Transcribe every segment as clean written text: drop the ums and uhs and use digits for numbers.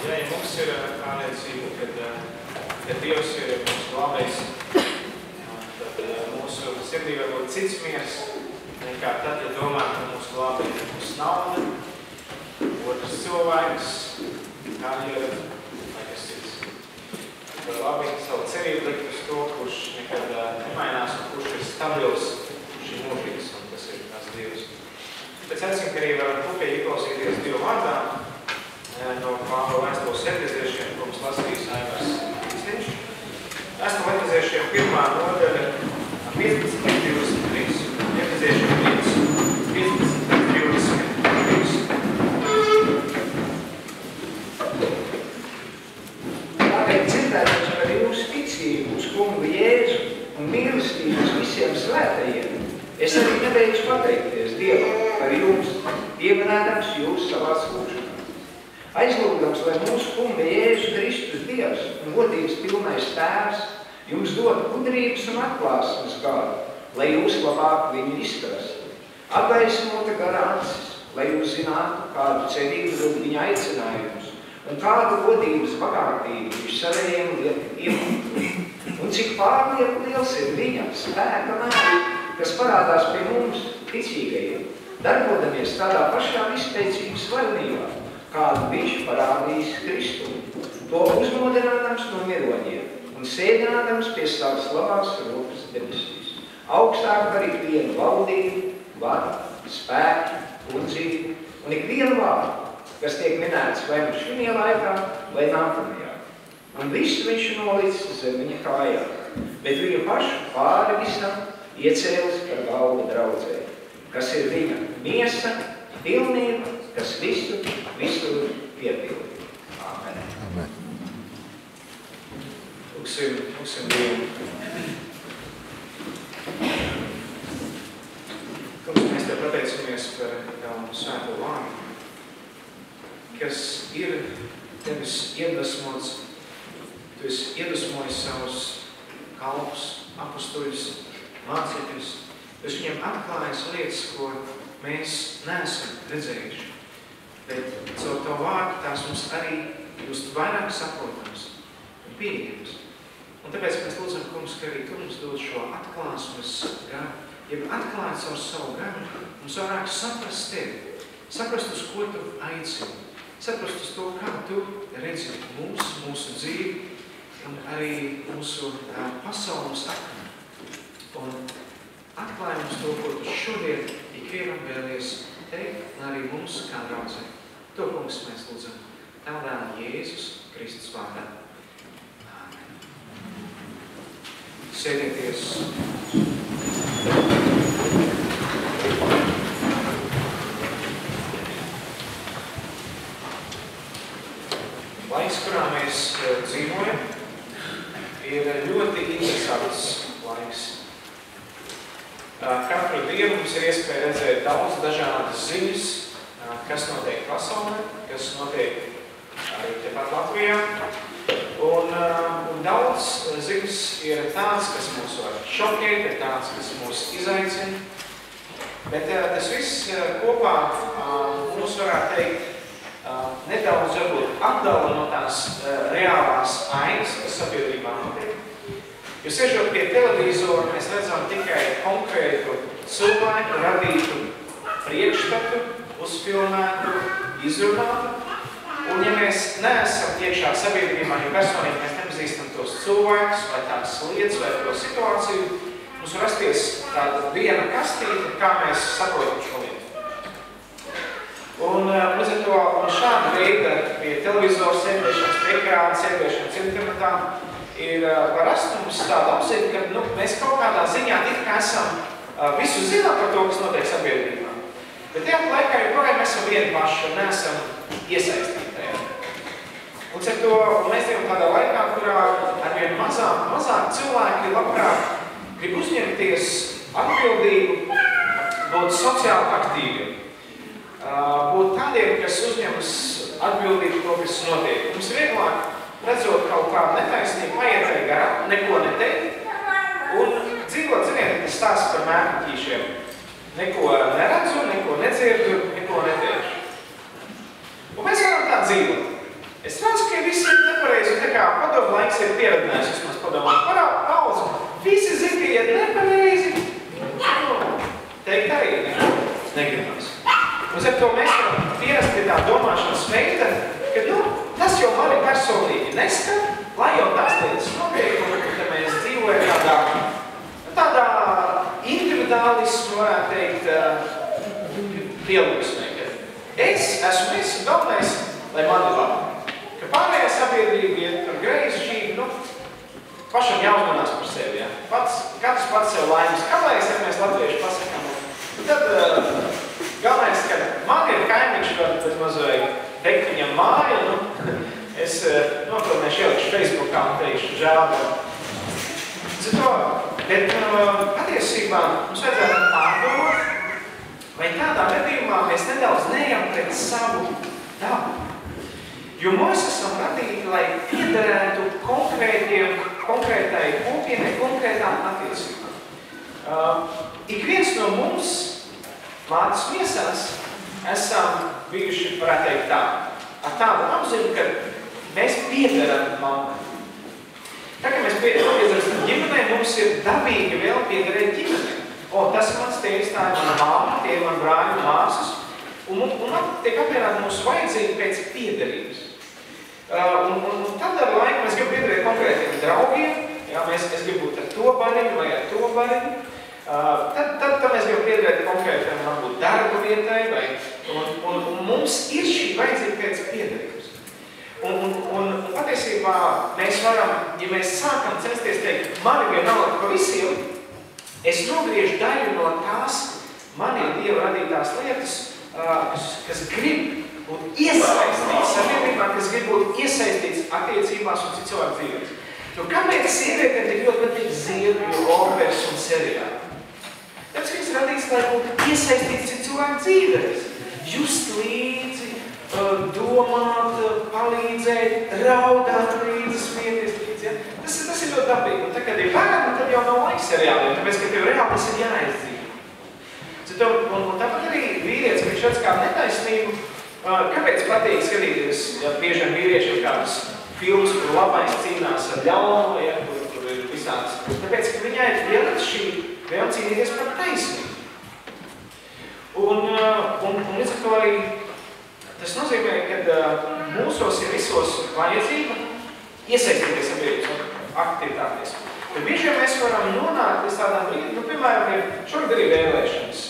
Ja mums ir pārliecība, ka Dievs ir mūsu labais, tad mūsu sirdī var būt cits miers, nekā tad, ja domā, ka mūsu labi ir mūsu nauda, otrs cilvēks, karjera vai kas cits. Var labi savu cerību likt uz to, kurš nekad nemainās un kurš ir stabils, kurš ir mūžīgs, un tas ir tās Dievs. Pēc aicinu, ka arī varam kopīgi ieklausīties Dievu vārdā no Pāvila vēstules Efeziešiem, ko mums lasījis Aivars Īsniņš. Vēstule Efeziešiem 1. nodaļa 15-23. Efeziešiem 15-23. Tāpēc dzirdētājs par jūsu ticību uz kungu Jēzu un mīlestību uz visiem svētajiem. Es arī nebeidzu pateikties Dievam par jums, iemanēdams jūs savās lūgšanās. Aizlūgdams, lai mūsu kunga Jēzu Kristus Dievs un godības pilnais Tēvs jums dod gudrības un atklāsmes gādu, lai jūs labāk viņu izprastu. Apgaismota gara acis, lai jūs zinātu, kādu cerību dod viņa aicinājums un kādu godības bagātību viņš savējiem iemanto. Un cik pārlieku liels ir viņa spēka mērs, kas parādās pie mums ticīgajiem, darbodamies tādā pašā izteicības varenībā, kādu viņš parādījis Kristu, to uzmodinādams no miroņiem un sēdinādams pie savas labās rokas debesīs. Augstāk par ikvienu valdību, varu, spēku, kundzību un ikvienu vārdu, kas tiek minēts vai nu šajā laikā, vai nākamajā. Un visu viņš nolicis zem viņa kājām, bet viņu pašu pāri visam iecēlis par galvu draudzē, kas ir viņa miesa, pilnība, kas visu piepildi. Amen. Amen. Lūksim Dievu. Kungs, mēs Tev pateicamies par Tavu svēto vārdu, kas ir Tevis iedvesmots. Tu esi iedvesmojis savus kalpus, apustuļus, mācekļus. Tu esi viņiem atklājis lietas, ko mēs neesam redzējuši. Bet caur Tavu vārdu tās mums arī kļūst vairāk saprotams un pieejams. Un tāpēc mēs lūdzam, kungs, ka arī Tu mums dod šo atklāsmes garu, jeb atklāt caur savu garu, mums vairāk saprast Tevi, saprast, uz ko Tu aicini, saprast uz to, kā Tu redzi mūsu dzīvi un arī mūsu pasaules akmeni. Un atklāj mums to, ko Tu šodien ikvienam vēlies teikt, un arī mums kā draudzē. To, kungs, mēs lūdzam Tava dēla Jēzus Kristus vārdā. Āmen. Sēdieties. Laiks, kurā mēs dzīvojam, ir ļoti interesants laiks. Katru dienu mums ir iespēja redzēt daudz dažādas ziņas, kas notiek pasaulē, kas notiek arī tepat Latvijā. Un daudz ziņas ir tāds, kas mūs var šokēt, ir tāds, kas mūs izaicina. Bet tas viss kopā mums varētu teikt nedaudz varbūt atdala no tās reālās ainas, kas sabiedrībā notiek. Jo sēžot pie televīzora, mēs redzam tikai konkrētu cilvēku radītu priekšstatu, uzfilmētu, izrunātu. Un ja mēs neesam iekšā sabiedrībā, ja personīgi mēs nepazīstam tos cilvēkus, vai tās lietas, vai to situāciju, mums var rasties tāda viena kastīte, kā mēs saprotam šo lietu. Un līdz ar to šāda veida pie televizora sēdēšanas, pie ekrāna sēdēšanas internetā var rast mums tādu apziņu, ka mēs kaut kādā ziņā it kā esam visu zinām par to, kas notiek sabiedrībā. Bet tajā laikā joprojām mēs esam vieni paši un neesam iesaistīti tajā. Līdz ar to mēs dzīvojam tādā laikā, kurā arvien mazāk cilvēki labprāt grib uzņemties atbildību, būt sociāli aktīviem. Būt tādiem, kas uzņemas atbildību to, kas notiek. Mums vieglāk, redzot kaut kādu netaisnību, paiet garām, neko neteikt un dzīvot, ziniet, tas stāsts par mērķīšiem. Neko neredzu, neko nedzirdu, neko neteikšu. Un mēs varam tā dzīvot. Es redzu, neskat, lai jau tās lietas notiek, un ka mēs dzīvojam tādā individuālismu, varētu teikt, pielūgsmē, ka es esmu galvenais, lai man ir labi. Ka pārējā sabiedrība iet tur greizi šķīvi, pašam jāuzmanās par sevi, ja. Katrs pats sev laimes. Kāpēc, ja mēs latvieši pasakām? Tad galvenais, ka man ir kaimiņš, kad mazai teikt viņam māju, es noprotnēšu ielikšu Facebookā un teikšu žēl. Bet patiesībā mums vajadzētu pārdomāt, vai tādā gadījumā mēs nedaudz neejam pret savu dabu. Jo mēs esam radīti, lai piederētu konkrētai kopienai, konkrētām attiecībām. Ik viens no mums mātes miesās esam bijuši, varētu teikt tā, ar tādu apziņu, ka mēs piederam mammai. Tā kā mēs piederam ģimenei, mums ir dabīgi vēl piederēt ģimenei. Tas ir mans tēvs, tā ir mana māma, tie ir man brāļi un māsas. Un tiek apvienāta mūsu vajadzība pēc piederības. Un tad ar laiku mēs gribam piederēt konkrētiem draugiem, es gribu būt ar to bariņu vai ar to bariņu. Tad mēs gribam piederēt konkrētiem, varbūt darba vietai, un mums ir šī vajadzība pēc piederības. Un patiesībā mēs varam, ja mēs sākam censties teikt, mani vienalga pa visiem, es nogriežu daļu no tās maniem Dieva radītās lietas, kas grib būt iesaistīts sabiedrībā, kas grib būt iesaistīts attiecībās un citu cilvēku dzīvēs. Kāpēc sievietēm tik ļoti patīk ziedru, operas un seriāli? Tāpēc, ka viņas radīts, lai būtu iesaistīts citu cilvēku dzīvēs. Just līdzi, domāt, palīdzēt, raudāt līdzi, smieties līdzi. Ja? Tas ir ļoti dabīgi. Un tad, kad ir bērni, tad jau nav laiks seriāliem, tāpēc, ka tev reāli tas ir jāizdzīvo. Un tāpat arī vīrietis, ka viņš redz kādu netaisnību, kāpēc patīk skatīties, ja biežiem vīriešiem kādas filmas, kur labais cīnās ar ļauno, ja, kur ir visādas. Tāpēc, ka viņai ir ielikts šī vēl cīnīties par taisnību. Un līdz ar to arī tas nozīmē, ka mūsos ir visos vajadzība iesaistīties sabiedrības aktivitātēs. Bet biežiem mēs varam nonākt līdz tādām brīdī, piemēram, šogad arī vēlēšanas.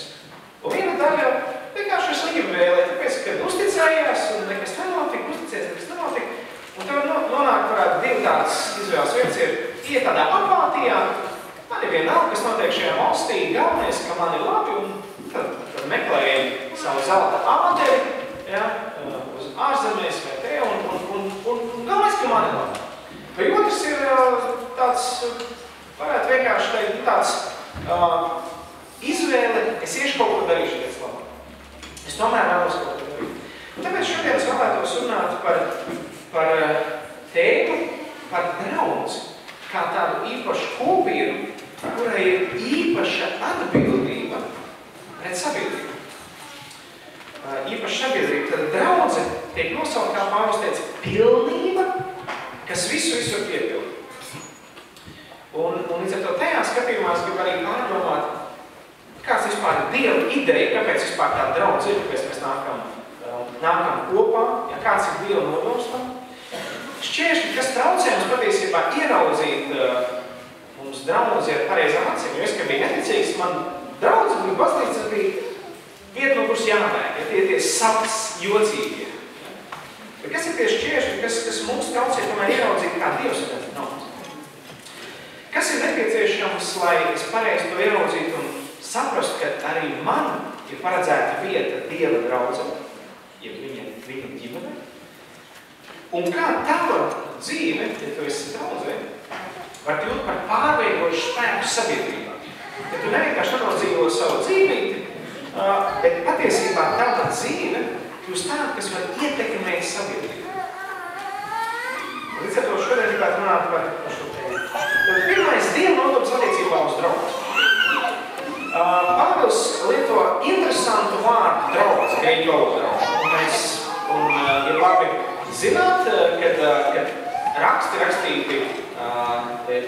Un viena daļa vienkārši ir slikti vēlēt, tāpēc, ka uzticējās un nekas nenotika, uzticēs, nekas nenotika. Un tev nonāk varētu divi tādas izvēles vietas ir iet tādā apātijā, man ir vienalga, kas notiek šajā valstī, galvenais, ka man ir labi, un tad meklējam savu zelta āderi, ja, uz ārzemēs vai te, un galvenais, ka man ir labi. Vai otrs ir tāds, varētu vienkārši teikt, tāds izvēle, es iešu kaut ko darīšu pēc labā. Es tomēr vēlos kaut ko darīt. Un tāpēc šodien es vēlētos runāt par tēmu, par draudzi, kā tādu īpašu kopienu, kurai ir īpaša atbildība pret sabiedrību. Īpaša sabiedrība, tad draudze tiek nosaukt, kā Pāvils teica, pilnība, kas visu piepilda. Un līdz ar to tajā skatījumā es gribu arī pārdomāt, kāds vispār ir Dieva ideja, kāpēc vispār tā draudze ir, kāpēc mēs nākam kopā, ja kāds ir Dieva nodoms tam. Šķēršļi, kas traucē mums patiesībā ieraudzīt mums draudzi ar pareizām acīm. Jo es, ka biju neticīgs, man draudzi bija baznīca bija vieta, no kuras jāmēk, ja tie savs jocīgie. Bet kas ir tie šķēršļi, kas mums traucē tomēr ieraudzīt, kā Dievs ir draudzi? Kas ir nepieciešams, lai es pareizi to ieraudzītu un saprast, ka arī man ir paredzēta vieta Dieva draudzam, ja viņa ģimene. Un kā tava dzīve, ja tu esi draudzē, var kļūt par pārveidošu spēku sabiedrībā. Ja tu nevienkārši nenodzīvo savu dzīvīti, bet patiesībā tava dzīve kļūst tāda, kas var ietekmēt sabiedrību. Līdz ar to šodien gribētu runāt par šo tēmu. Tad pirmais Dieva nodoms attiecībā uz draudzi. Pāvils lieto interesantu vārdu draudzi, grieķu valodā. Un ja labi zināt, kad raksti rakstīti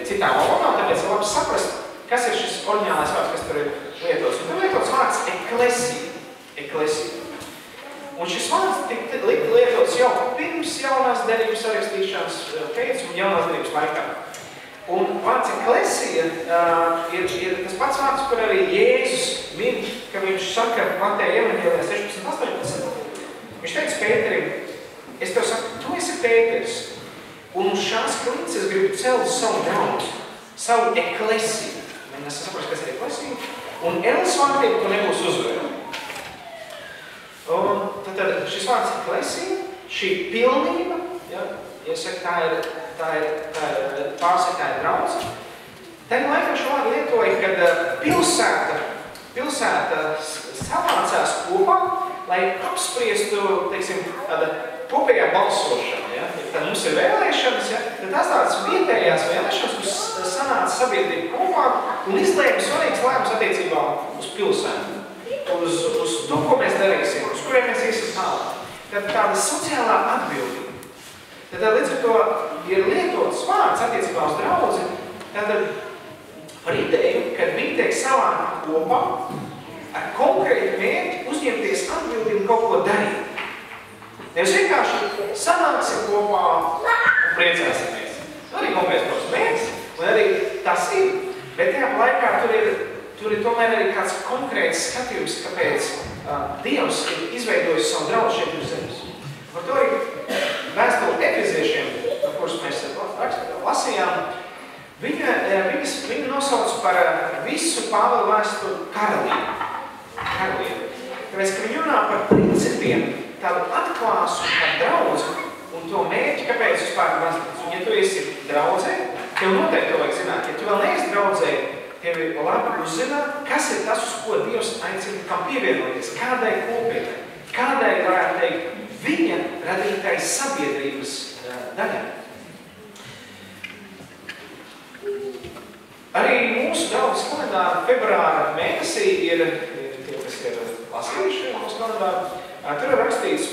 citām valodām, tāpēc ir labi saprast, kas ir šis oriģinālais vārds, kas tur ir lietots. Un tur lietots vārds eklesija. Un šis vārds tika lietots jau pirms jaunās derības sarakstīšanas pēc un jaunās derības laikā. Un vārds eklesija ir tas pats vārds, kur arī Jēzus min, ka viņš saka Mateja evaņģēlijā 16:18. Viņš teica Pēterim, es tev saku, tu esi Pēteris, un uz šās klints es gribu celt savu draugu, savu eklesiju. Mēs saprast, kas ir eklesija. Un Elas vārdiem tu nebūs uzvarēta. Un tad šis vārds eklesija, šī pilnība, ja saka, tā ir pārsakā draudze. Tajā laikā šo vārdu lietoja, kad pilsēta savācās kopā, lai apspriestu, teiksim, tāda kopējā balsošana. Ja? Tad mums ir vēlēšanas, ja? Tad tās tādas vietējās vēlēšanas, kas sanāca sabiedrību kopā un izlēma svarīgs lēmums attiecībā uz pilsētu. Uz to, ko mēs darīsim, uz kuriem mēs iesim tālāk. Tad tāda sociālā atbildība. Tad līdz ar to ir lietots vārds attiecībā uz draudzi, tad par ideju, kad viņi tiek savākti kopā ar konkrētu mērķi uzņemties atbildību kaut ko darīt. Nevis vienkārši sanāksim kopā un priecāsimies. Arī konkrēts mērķis, un arī tas ir, bet tajā laikā tur ir tomēr arī kāds konkrēts skatījums, kāpēc Dievs ir izveidojis savu draugu šeit uz zemes. Par to arī vēstuli Efeziešiem, no kuras mēs lasījām, viņi nosauc par visu Pāvela vēstuli karalību. Tāpēc, ka viņi runā par principiem, tādu atklāsu par draudzi un to mērķi, kāpēc vispār mazliet. Un ja tu esi draudzē, tev noteikti to vajag zināt. Ja tu vēl neesi draudzē, tev ir labi uzzināt, kas ir tas, uz ko Dievs aicina, kam pievienoties, kādai kopienai, kādai, varētu teikt, viņa radītais sabiedrības daļai. Arī mūsu draudzes kalendāra februāra mēnesī ir tie, kas ir lasījuši mūsu kalendāru, tur ir rakstīts,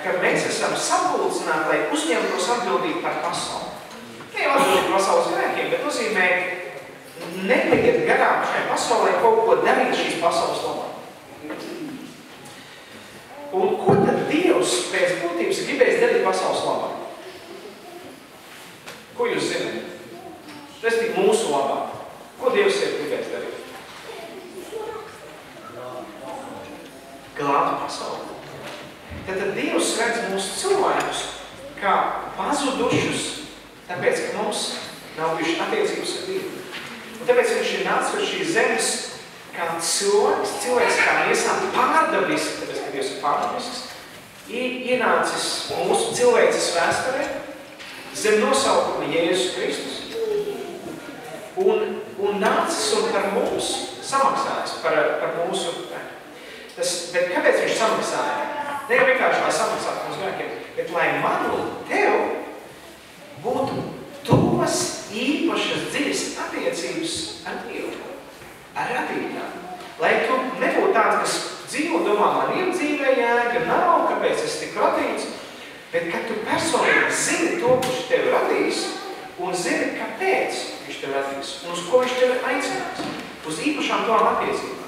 ka mēs esam sapulcināti, lai uzņemtos atbildību par pasauli. Ne jau atbildību pasaules grēkiem, bet nozīmē nepaiet garām šai pasaulē kaut ko darīt šīs pasaules labā. Un ko tad Dievs pēc būtības gribēs darīt pasaules labā? Ko jūs zināt? Restīgi mūsu labā. Ko Dievs ir gribēs darīt? Glābt pasauli. Tad Dievs redz mūsu cilvēkus kā pazudušus, tāpēc, ka mums nav bijuši attiecības ar Dievu. Un tāpēc viņš ir nācis uz šīs zemes kā cilvēks kā miesām pārdabisks, tāpēc, ka Dievs ir pārdabisks, ienācis mūsu cilvēces vēsturē zem nosaukuma Jēzus Kristus un nācis un par mums samaksājis, par mūsu bet kāpēc viņš samaksāja? Ne jau vienkārši, lai samaksātu mūsu grēkiem, bet lai man un tev būtu tuvas, īpašas, dziļas attiecības ar Dievu, ar radītāju. Lai tu nebūtu tāds, kas dzīvo, domā, man ir dzīvē jēga, nav, kāpēc es tik radīts, bet kad tu personīgi zini to, kurš tevi radīs, un zini, kāpēc viņš tevi radīs, un uz ko viņš tevi aicinās, uz īpašām tām attiecībām.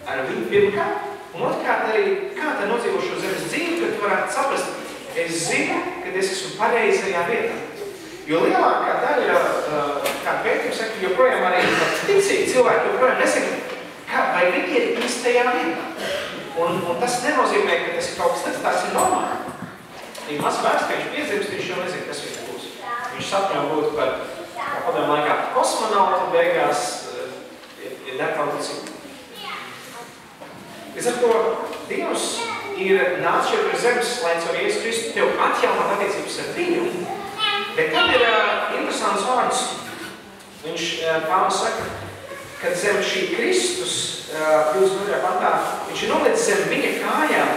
Ar viņu pirmkārt, un otrkārt arī, kā tā nodzīvo šo zemes dzīvi, kad tu varētu saprast, es zinu, kad es esmu pareizajā vietā. Jo lielākā daļa, kā pētījums saka, joprojām arī ticīgi cilvēki joprojām nesaka, vai viņi ir īstajā vietā. Un tas nenozīmē, ka tas ir kaut kas tāds, tas ir normāli. Ja mazs bērns, ka viņš piedzimst, viņš jau nezina, kas viņš būs. Viņš sapņo būt par, kā padomā laikā, kosmonautu, beigās ir nekautu citu. Līdz ar to Dievs ir nācis šeit pie zemes, lai caur Jēzus Kristu tev atjaunot attiecības ar viņu. Bet tad ir interesants vārds. Viņš Pāvils saka, kad zem šī Kristus, 22. pantā, viņš ir nolicis zem viņa kājām,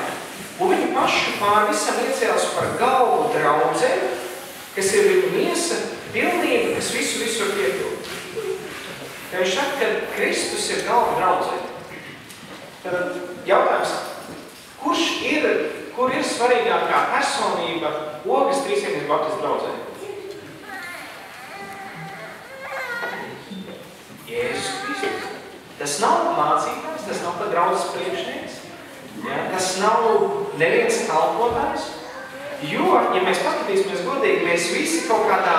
un viņu pašu pār visam iecēlas par galvu draudzē, kas ir viņa miesa, pilnība, kas visu var piepildīt. Tad viņš saka, ka Kristus ir galva draudzē. Tad jautājums, kur ir svarīgākā personība Ogas Trīsvienības Baptistu draudzē? Jēzus Kristus. Tas nav mācītājs, tas nav draudzes priekšnieks, ja? Tas nav neviens kalpotājs, Jo, ja mēs paskatīsimies godīgi, mēs visi kaut kādā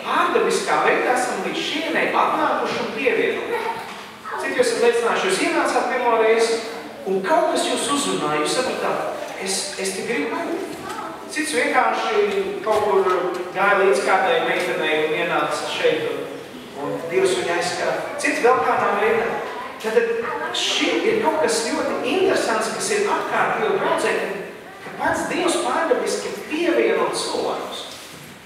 pārdabiskā veidā esam līdz šienei atnākuši un pievienojuši. Cik jūs esat liecinājuši, jūs ienācāt pirmo reizi, un kaut kas jūs uzrunāja, jūs sapratāt, es te gribu būt. Cits vienkārši kaut kur gāja līdz kādai meitenei un ienāca šeit, un Dievs viņu aizskar. Cits vēl kādā veidā. Tad šī ir kaut kas ļoti interesants, kas ir atkārt Dievu draudzē, ka pats Dievs pārdabiski pievieno cilvēkus.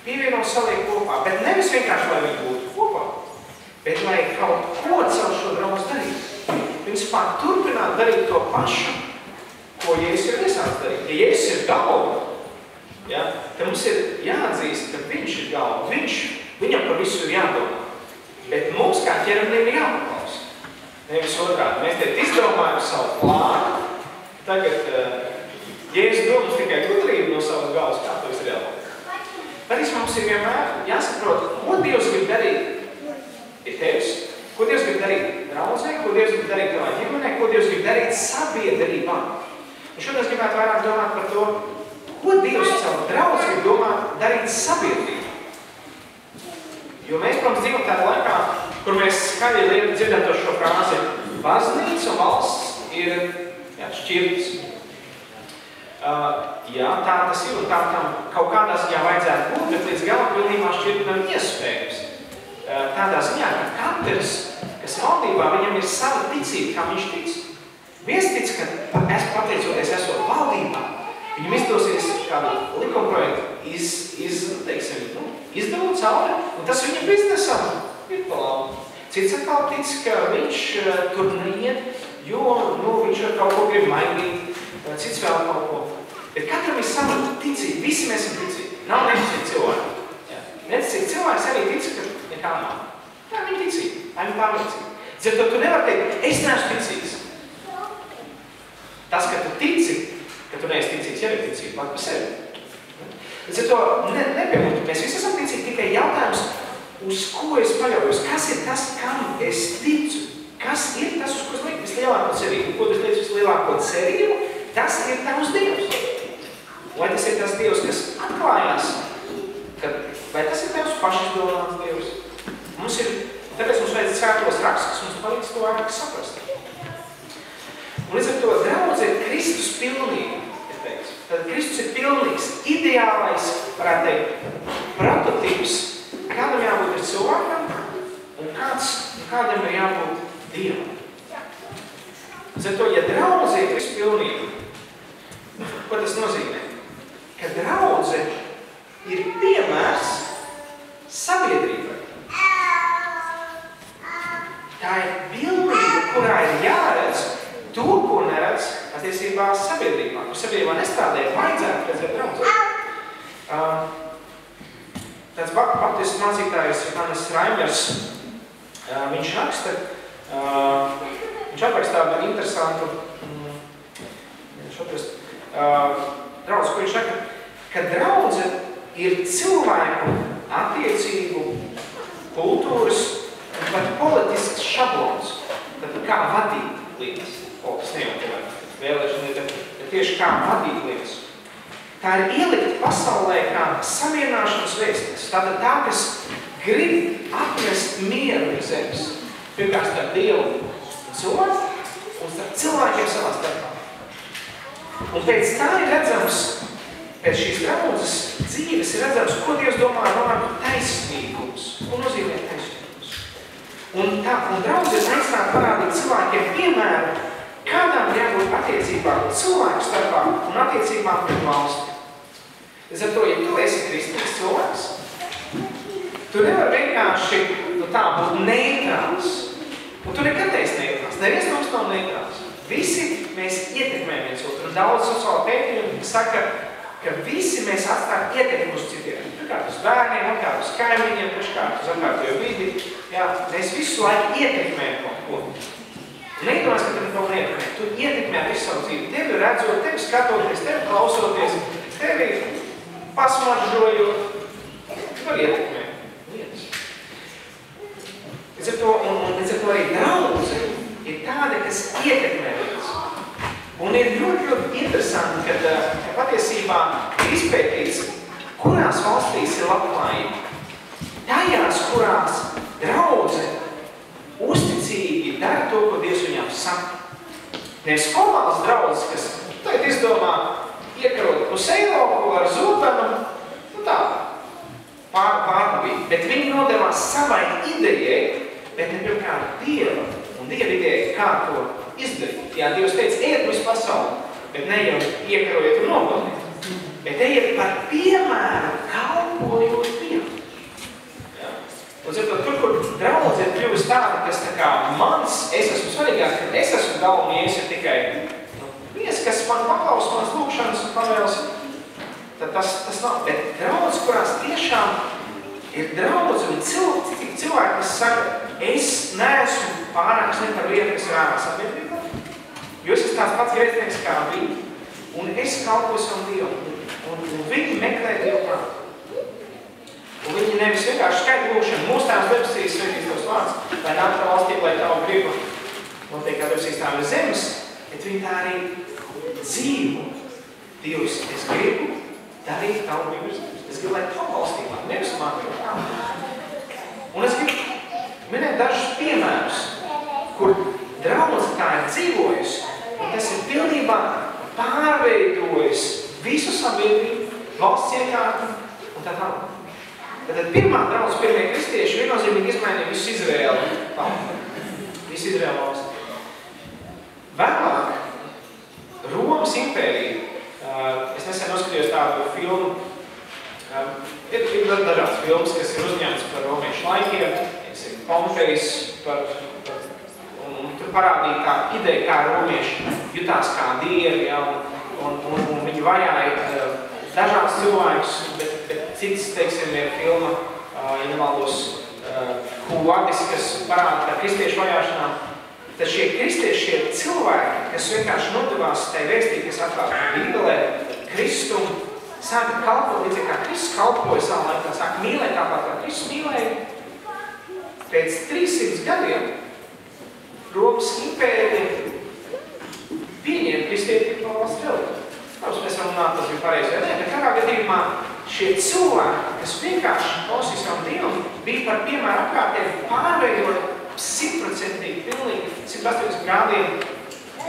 Pievieno saliek kopā, bet nevis vienkārši, lai viņi būtu kopā, bet lai kaut ko caur šo draudz darītu. Principā turpināt darīt to pašu, ko Jēzus ir iesācis darīt. Ja Jēzus ir galva, ja, tad mums ir jāatzīst, ka viņš ir galva, viņam par visu ir jādomā. Bet mums kā ķermenim ir jāpaklausa. Nevis otrādi. Mēs te izdomājam savu plānu, tagad Jēzus domas tikai gudrību no savas galvas, kā to ir jābūt. Tad mums ir vienmēr jāsaprot, ko Dievs grib darīt ir tevis, ko Dievs grib darīt draudzē, ko Dievs grib darīt tavā ģimenē, ko Dievs grib darīt sabiedrībā. Un šodien es gribētu vairāk domāt par to, ko Dievs savu draudz grib domāt darīt sabiedrībā. Jo mēs, protams, dzīvojam tādā laikā, kur mēs skaļi dzirdam to šo frāzi, baznīca un valsts ir šķirtas. Jā, tā tas ir, un tā tam kaut kādā ziņā vajadzētu būt, bet līdz galam pilnībā šķirt nav iespējams. Tādā ziņā, ka katrs, kas ir valdībā, viņam ir sava ticība, kā viņš tic. Viens tic, ka es pateicoties esot valdībā, viņam izdosies kādu likumprojektu izdevot cauri, un tas viņa biznesam ir pa labu. Cits atkal tic, ka viņš tur neiet, jo viņš kaut ko grib mainīt, cits vēl kaut ko. Bet katram ir sava ticība, visi mēs esam ticīgi. Nav neticīgi cilvēki. Neticīgi cilvēks arī tic, ka nekā nav. Tā viņa ticība, tā viņa pārliecība. Dzird, tu nevar teikt, es neesmu ticīgs. Tas, ka tu tici, ka tu neesi ticīgs, jau ir ticība pat par sevi. Dzird, to nepiemutu. Mēs visi esam ticīgi, tikai jautājums, uz ko es paļaujos, kas ir tas, kam es ticu. Kas ir tas, uz ko es lieku vislielāko cerību? Ko tu liekas vislielāko cerību? Tas ir tavs Dievs. Vai tas ir tas Dievs, kas atklājās? Vai tas ir tavs pašizdomāts Dievs? Tāpēc mums vajadz svētos rakstus, kas mums palīdz to vairāk saprast. Un līdz ar to draudze ir Kristus pilnība. Tad Kristus ir pilnīgs, ideālais, varētu teikt, prototips, kādam jābūt ir cilvēkam un kādam ir jābūt Dievam. Līdz ar to, ja draudze ir Kristus pilnība, ko tas nozīmē? Ka draudze ir piemērs sabiedrībai. Tā ir pilnība, kurā ir jāredz to, ko neredz attiecībā sabiedrībā. Kur sabiedrībā nestrādē, vajadzētu redzēt draudzi. Tāds baptistu mācītājs Johannes Raimers, viņš raksta, viņš apraksta tādu interesantu draudzi, kur viņš saka, ka draudze ir cilvēku attiecību, kultūras un pat politisks šablons. Tad kā vadīt lietas. Tas nejotimēt. Vēlēšana ir tieši kā vadīt lietas. Tā ir ielikt pasaulē kā savienāšanas vēstnes. Tātad tā, kas grib atmest mieru uz zemes. Pirmkārt starp Dievu un cilvēku, un starp cilvēkiem savā starpā. Un pēc tā ir redzams, pēc šīs draudzes dzīves ir redzams, ko Dievs domā ar vārdu taisnīgums. Ko nozīmē taisnīgums? Un draudzes aicinātu parādīt cilvēkiem piemēru, kādām jābūt attiecībām cilvēku starpā un attiecībām pret valsti. Līdz ar to, ja tu esi kristīgs cilvēks, tu nevar vienkārši tā būt neitrāls. Un tu nekad esi neitrāls. Neviens no mums nav neitrāls. Visi mēs ietekmējam viens otru. Un daudz sociāla pētījumi saka, ka visi mēs atstājam ietekmi uz citiem. Pirmkārt uz bērniem, otrkārt uz kaimiņiem, treškārt uz apkārtējo vidi. Jā, mēs visu laiku ietekmējam kaut ko. Nedomās, ka tu kaut neietekmē. Tu ietekmē visu savu dzīvi. Tevi redzot, tevi skatoties, tevi klausoties, tevi pasmaržojot. Tu var ietekmē lietas. Līdz ar to arī draudze ir tāda, kas ietekmē lietas. Un ir ļoti interesanti, ka patiesībā ir izpētīts, Nevis formāls draudzes, kas tagad izdomā iekarot uz Eiropu ar zobenu, nu tā, pārdabīgi. Bet viņi nodevās savai idejai, bet ne pirmkārt Dieva. Un Dieva ideja, kā to izdarīt. Jā, Dievs teica, ejiet visu pasauli, bet ne jau iekarojiet un nogaliniet. Bet ejiet par piemēru, kalpojot Dievu. Un tur, kur draudze ir kļuvusi tāda, kas tā kā mans, es esmu svarīgāk, ka es esmu galvenais, ir tikai viens, kas man paklaus manas lūkšanas un pavēlas, tad tas nav. Bet draudze, kurās tiešām ir draudze un cilvēki, kas saka, es neesmu pārāks ne par lietu, kas ir ārā sabiedrībā, jo es esmu tāds pats grēcinieks kā viņi, un es kalpoju savu Dievu, un viņi meklē Dievu prātu. Un viņi nevis vienkārši skaita lūkšanu, mūsu tās debesīs svētīts Tavs vārds, lai nāk tā valstība, lai Tavu gribu notiek kā debesīs tā uz zemes, bet viņi tā arī dzīvo. Dievs, es gribu darīt Tavu gribu uz zemes. Es gribu, lai Tavu valstībā, nevis man gribu tā. Un es gribu minēt dažus piemērus, kur draudze tā ir dzīvojusi, un tas ir pilnībā pārveidojis visu sabiedrību, valsts iekārtu un tā tālāk. Tad pirmā draudze, pirmie kristieši viennozīmīgi izmainīja visu Izraēlu. Visu Izraēlu valsti. Vēlāk Romas impērija, es nesen noskatījos tādu filmu, ir dažāds filmas, kas ir uzņemts par romiešu laikiem, Pompejs un tur parādīja tā ideja, kā romieši jutās kā dievi, ja, un viņi vajāja dažāds cilvēkus, bet cits, teiksim, ir filma, ja nemaldos, Huadis, kas parāda par kristiešu vajāšanām. Tad šie kristieši, šie cilvēki, kas vienkārši nodevās tai vēstī, kas atklāta Bībelē, Kristumu, sāka kalpot, līdz kā Kristus kalpoja savā laikā, sāka mīlēt tāpat, kā Kristus mīlēja. Pēc 300 gadiem Romas impērija pieņēma kristietību par valsts reliģiju. Protams, mēs varam runāt, tas bija pareizi, vai ne, bet kādā gadījumā šie cilvēki, kas vienkārši klausīja savam Dievam, bija par piemēru apkārtēji pārveidot 100% pilnīgi 180 grādiem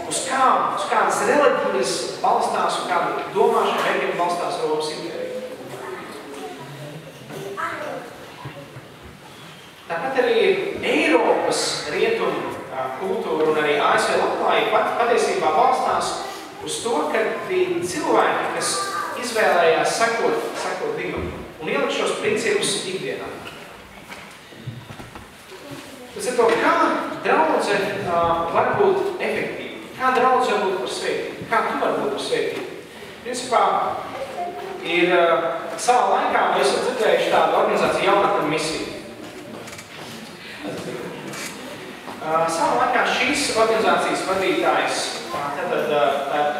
uz kādas reliģijas balstās un kādu domāšanu vērtību balstās Romas impērija. Tāpat arī Eiropas rietumu kultūra un arī ASV labklājība patiesībā balstās uz to, ka bija cilvēki, kas izvēlējās sakot Dievam un ielikt šos principus ikdienā. Tas ir to, kā draudze var būt efektīva, kā draudze var būt par svētību, kā tu var būt par svētību. Principā, ir savā laikā mēs esam dzirdējuši tādu organizāciju Jaunatne misija. Savā laikā šīs organizācijas vadītājs, tātad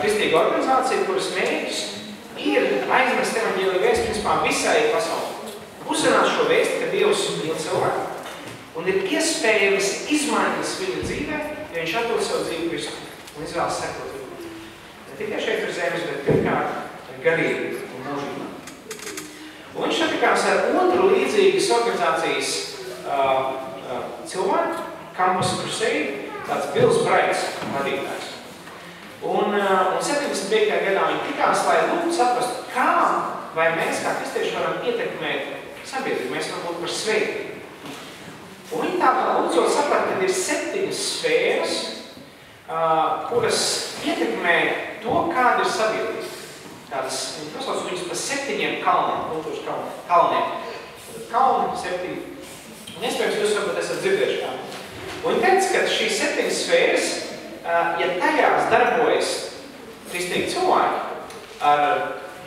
kristīga organizācija, kuras mērķis ir aizmest evaņģēliju vēsti principā visai pasaulē. Uzzināt šo vēsti, ka Dievs mīl cilvēku un ir iespējams izmainīt viņu dzīvē, ja viņš atdod savu dzīvi Kristu un izvēlas sekot viņu. Ne tikai šeit ir zemes, bet pirmkārt garīgi un mūžībā. Un viņš satikās ar otru līdzīgas organizācijas cilvēku, Campus Crusade, tāds Bills Brights vadītājs. Un 75. gadā viņi tikās, lai lūdzu saprastu, kā vai mēs kā kristieši varam ietekmēt sabiedrību, mēs varam būt par svētību. Un viņi tā lūdzot saprat, ka ir 7 sfēras, kuras ietekmē to, kāda ir sabiedrība. Tādas, viņi pasauc viņus par 7 kalniem, kultūras kalniem. Kalni 7. Un iespējams, jūs varbūt esat dzirdējuši kādu. Un viņi teica, ka šīs 7 sfēras, ja tajās darbojas kristīgi cilvēki, ar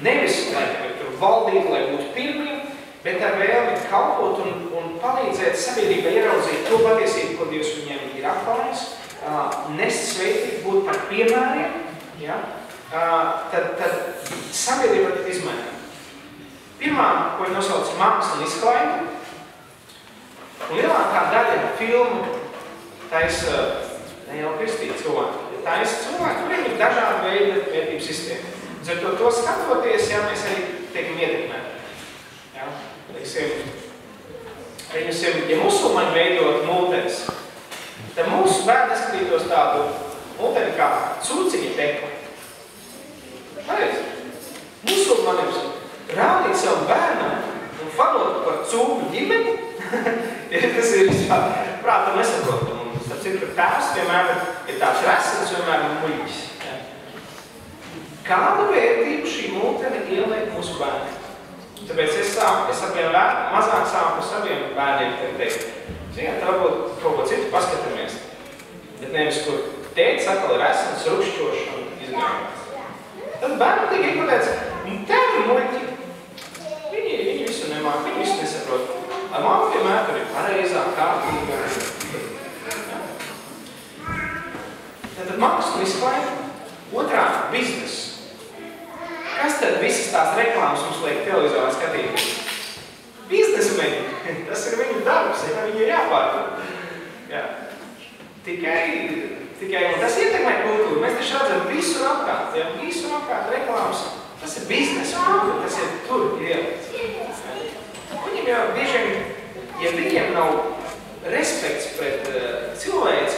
nevis, lai tur valdītu, lai būtu pirmie, bet ar vēlmi kalpot un palīdzēt sabiedrībai ieraudzīt to patiesību, ko Dievs viņiem ir atklājis, nest svētību, būt par piemēriem, ja? Tad sabiedrība tad izmainīt. Pirmā, ko viņi nosauc māksla un izklaide, un lielākā daļa filmu taisa ne jau kristīgi cilvēki. Taisa cilvēki, kuriem ir dažādi veidi vērtības sistēma. Ar to skatoties, ja mēs arī teikam ietekmēt. Ja? Ja musulmaņi veidot multenes, tad mūsu bērni neskatītos tādu Mūteni kā cūciņa tekla. Pareizi. Musulmanis rādīt savu bērnam un fanot par cūku ģimeni, tas ir vispār prāta nesaprotam. Un starp citu, ka tēvs vienmēr ir tāds resens, vienmēr ir muļķis. Ja? Kādu vērtību šī mūtene ieliek mūsu bērni? Tāpēc es mazāk sāku saviem bērniem teikt, ziniet, varbūt kaut ko citu paskatāmies. Bet nevis, kur tētis atkal ir resens, rukšķošs un izgājums. Tad bērnam tiek pateicis, tev ir muļķi. Viņi visu nemāk, viņi visu nesaprot. Ar mammu vienmēr tur ir pareizā, kārtīgā. Ja? Tad mākslu izklājumi. Otrā, biznes. Kas tad visas tās reklāmas mums liek televizorā skatīties? Biznesmeņi. Tas ir viņu darbs, ja viņi ir jāpārtur. Ja. Tikai, un tas ietekmē kultūru. Mēs taču redzam visur apkārt, ja? Visur apkārt reklāmas. Tas ir biznesa kultūra, tas ir tur ielikts. Viņiem jau bieži vien, ja viņiem nav respekts pret cilvēci,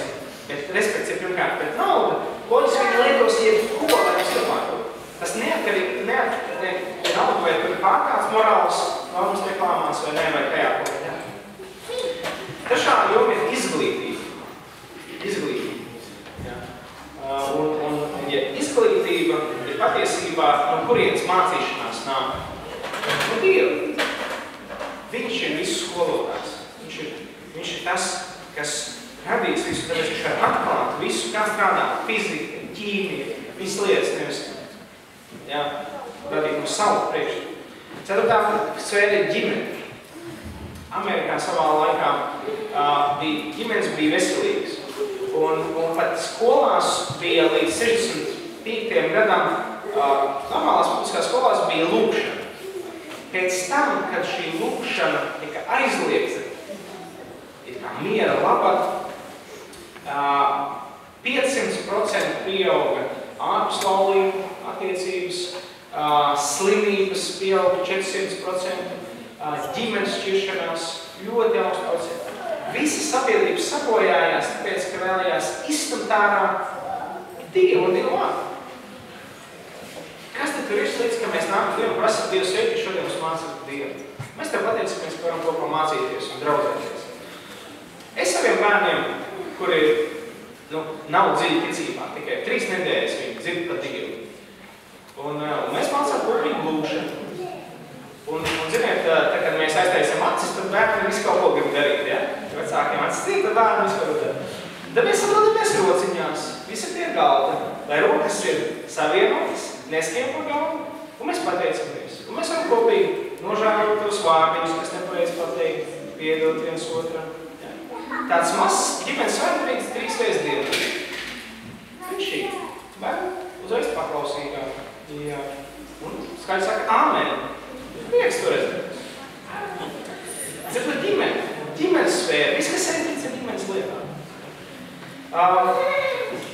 bet respekts ir pirmkārt pret naudu, loģiski viņi lietos jebko, lai mums iepārtot. Tas neatkarīgi naudu, vai tur ir pārkāds morāls normas reklāmās vai ne, vai tajā komitē. Trešā joma ir izglītība. Ja. Un ja izglītība ir patiesībā, no kurienes mācīšanās nāk. No Dieva. Viņš ir visu skolotājs. Viņš ir tas, kas radīs visu, tāpēc viņš var atklāt visu, kā strādā fizika, ķīmija, visas lietas, nevis radīt mums savu priekšstatu. Ceturtā sfēra ir ģimene. Amerikā savā laikā ģimenes bija veselīgas. Un pat skolās bija līdz 65. gadam, normālās publiskās skolās bija lūkšana. Pēc tam, kad šī lūkšana tika aizliegta, ir kā miera labad, 500% pieauga ārpuslaulību attiecības, slimības pieauga 400%, ģimenes šķiršanās ļoti augsts procents. Visa sabiedrība sabojājās, tāpēc, ka vēlējās izstumt ārā Dievu un Dievu vārdu. Kas tad tur ir slikts, ka mēs nākam Dievu un prasam Dievu sveiki, šodien mums mācīt Dievu? Mēs tev pateicamies, ka varam kopā mācīties un draudzēties. Es saviem bērniem, kuri nav dziļi ticībā, tikai 3 nedēļas viņi dzird par Dievu. Un mēs mācām kopīgi lūkšanu. Un ziniet, tā, kad mēs aiztaisam acis, tad bērni visu kaut ko grib darīt, ja? Vecākiem acis tiek, tad bērni visu kaut ko darīt. Tad mēs saprotamies rociņās, visi pie galda, lai rokas ir savienotas, neskiem pa galdu, un mēs pateicamies. Un mēs varam kopīgi nožēlot tos vārdiņus, kas nepareiz pateikt, piedot viens otram. Ja? Tāds mazs ģimenes svētdienas 3 reizes dienā. Viņš šī, bet uzreiz paklausīgāk. Ja. Un skaidrs saka, āmen. Prieks to redzēt. Ceturtā ģimene. Ģimenes sfēra. Viss, kas saistīts ar ģimenes lietām.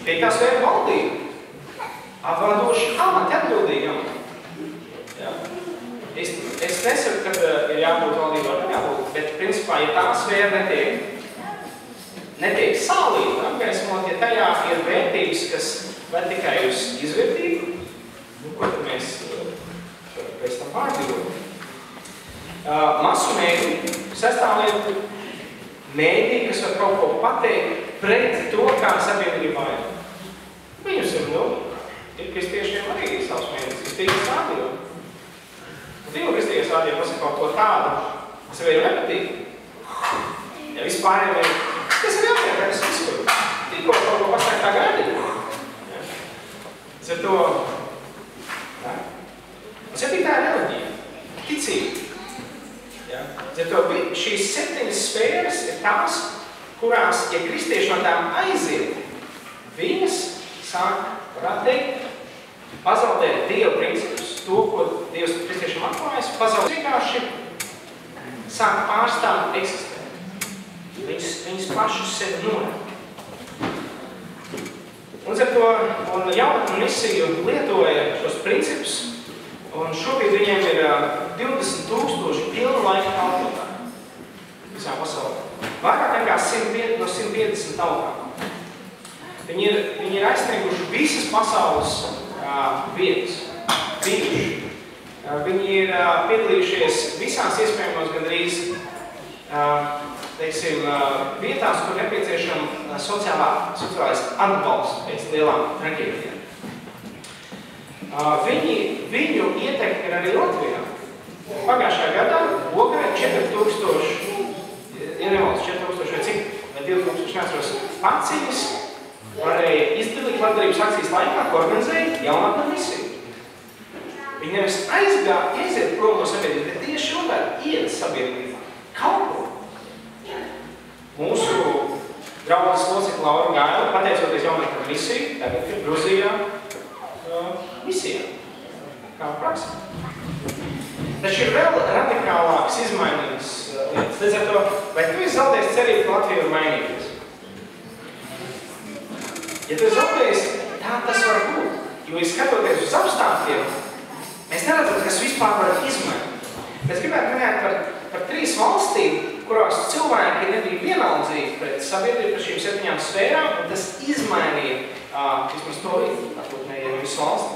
Piektā sfēra valdība. Atvaldoši amati, atbildīgi amati. Ja. Es nesaku, ka ir jābūt valdībā vai jābūt, bet principā, ja tā sfēra netiek sālīta, apgaismot, ja tajā ir vērtības, kas ved tikai uz izvērtību, ko tad mēs pēc tam pārdzīvot? Masu mēdī, sestā lieta, mēdī, kas var kaut ko pateikt pret to, kā sabiedrībā ir. Viņus ir kristiešiem arī savs mēdīs, kristīgas rādio. Divu kristīgas rādio pasaka kaut ko tādu, kas sev ir nepatīk. Ja vispār ir, kas ir jāpēc, ka es visu tikko kaut ko pasaka tā gaidīt. Es ar to... Un 7. ir reliģija, ticība. Ja? Šīs 7 sfēras ir tās, kurās, ja kristieši no tām aiziet, viņas sāk, varētu teikt, pazaudēt Dieva principus, to, ko Dievs kristiešiem atklājas, pazaudēt vienkārši sāk pārstāvēt eksistēt. Viņas pašus sevi norāda. Un jaunatņu misiju lietoja šos principus, un šobrīd viņiem ir 20,000 pilna laika kalpotāji visā pasaulē. Vairāk nekā 150 tautām. Viņi ir aizsnieguši visas pasaules vietas, bijuši. Viņi ir piedalījušies visās iespējamos gandrīz, teiksim, vietās, kur nepieciešama sociālais atbalsts pēc lielām traģēdijām. Viņu ietekme ir arī Latvijā. Pagājušajā gadā Ogre 4000, ieremonts 4000 vai cik, vai 2000, neatceros, paciņas varēja izdalīt labdarības akcijas laikā, ko organizēja jaunatne misija. Viņi nevis aiziet prom no sabiedrības, bet tieši vēl iet sabiedrībā. Kalpo. Mūsu draugas locekla Laura Gaila, pateicoties jaunatne misiju, tagad ir Gruzijā misijā. Kā praksē. Taču ir vēl radikālāks izmainības lietas. Līdz ar to, vai tu esi zaudējis cerību, ka Latvija var mainīties? Ja tu esi zaudējis, tā tas var būt. Jo, ja skatoties uz apstākļiem, mēs neredzam, kas vispār var izmainīt. Mēs gribētu minēt par 3 valstīm, kurās cilvēki nebija vienaldzīgi pret sabiedrību, pret šīm 7 sfērām, un tas izmainīja vismaz to vietu, varbūt ne jau visu valsti.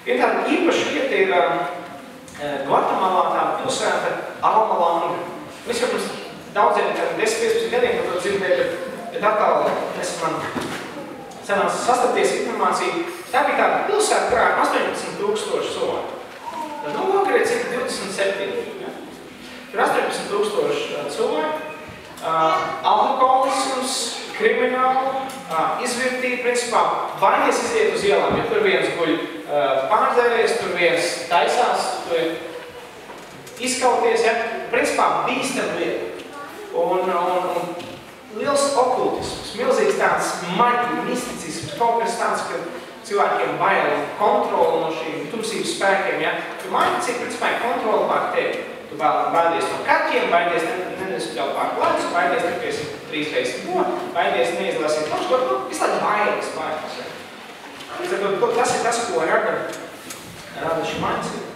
Viena tāda īpaša vieta ir Gvatemalā tāda pilsēta Almalanga. Mēs jau pirms daudziem 10-15 gadiem par to dzirdēju, bet atkal man sanāca sastapties informāciju. Tā bija tāda pilsēta, kurā 18,000 cilvēku. Tad Ogre cik 27. Ja? Tur 18,000 cilvēku. Alkoholisms, krimināli, izvirtība, principā baidies iziet uz ielām, ja tur viens guļ pārdzēries, tur viens taisās, tur izkauties, ja? Principā bīstam lieta. Un liels okultisms, milzīgs tāds maģi, misticisms, kaut kas tāds, ka cilvēkiem bail kontroli no šīm tumsības spēkiem, ja? Tu maģi, cik principā kontroli pār tevi. Tu baidies no kaķiem, baidies nespļaut pār kladus, baidies nepiesim 3 reizes no, baidies neizlasīt pašu, visu laiku bailes. Tas ir tas, ko rada šī mācība.